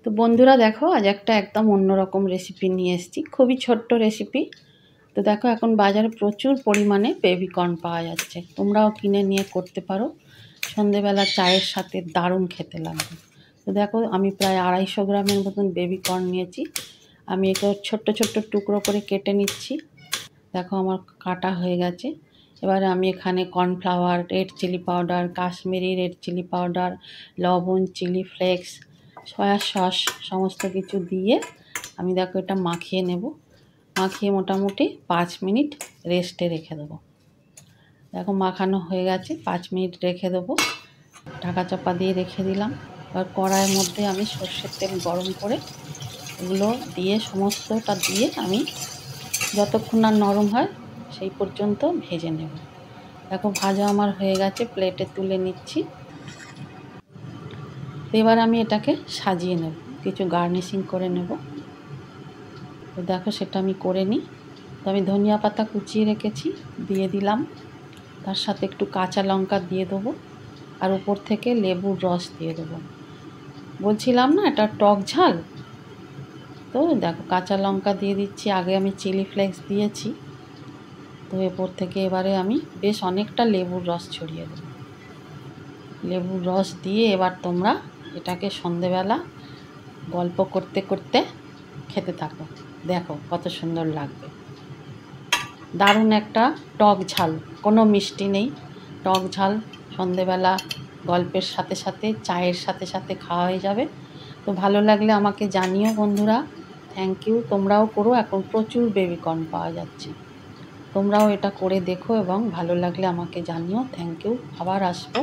তো বন্ধুরা দেখো, আজ একটা একদম অন্যরকম রেসিপি নিয়ে এসেছি। খুবই ছোট্ট রেসিপি। তো দেখো, এখন বাজারে প্রচুর পরিমাণে বেবিকর্ন পাওয়া যাচ্ছে, তোমরাও কিনে নিয়ে করতে পারো। সন্ধেবেলা চায়ের সাথে দারুণ খেতে লাগবে। তো দেখো, আমি প্রায় 250 গ্রামের মতন বেবিকর্ন নিয়েছি। আমি একে ছোট্ট ছোট্ট টুকরো করে কেটে নিচ্ছি। দেখো, আমার কাটা হয়ে গেছে। এবারে আমি এখানে cornflour, red chilli powder, Kashmiri red chilli powder, লবণ, চিলি ফ্লেক্স, সয়া সস সমস্ত কিছু দিয়ে আমি দেখো এটা মাখিয়ে নেব। মাখিয়ে মোটামুটি 5 মিনিট রেস্টে রেখে দেবো। দেখো মাখানো হয়ে গেছে, 5 মিনিট রেখে দেবো। ঢাকা চাপা দিয়ে রেখে দিলাম। এবার কড়াইয়ের মধ্যে আমি সর্ষের তেল গরম করে এগুলো দিয়ে সমস্তটা দিয়ে আমি যতক্ষণ না নরম হয় সেই পর্যন্ত ভেজে নেব। দেখো ভাজা আমার হয়ে গেছে, প্লেটে তুলে নিচ্ছি। এবার আমি এটাকে সাজিয়ে নেব, কিছু গার্নিশিং করে নেব। তো দেখো সেটা আমি করে নিই। তো আমি ধনিয়া পাতা কুচিয়ে রেখেছি, দিয়ে দিলাম। তার সাথে একটু কাঁচা লঙ্কা দিয়ে দেবো, আর উপর থেকে লেবুর রস দিয়ে দেবো। বলছিলাম না এটা টক ঝাল। তো দেখো কাঁচা লঙ্কা দিয়ে দিচ্ছি, আগে আমি চিলি ফ্লেক্স দিয়েছি। তো এরপর থেকে এবারে আমি বেশ অনেকটা লেবুর রস ছড়িয়ে দেবো। লেবুর রস দিয়ে এবার তোমরা এটাকে সন্ধেবেলা গল্প করতে করতে খেতে থাকো। দেখো কত সুন্দর লাগবে। দারুণ একটা টক ঝাল, কোনো মিষ্টি নেই, টক ঝাল। সন্ধেবেলা গল্পের সাথে সাথে চায়ের সাথে সাথে খাওয়া হয়ে যাবে। তো ভালো লাগলে আমাকে জানিও বন্ধুরা। Thank you. তোমরাও করো, এখন প্রচুর বেবিকর্ন পাওয়া যাচ্ছে। তোমরাও এটা করে দেখো এবং ভালো লাগলে আমাকে জানিও। Thank you. আবার আসবো।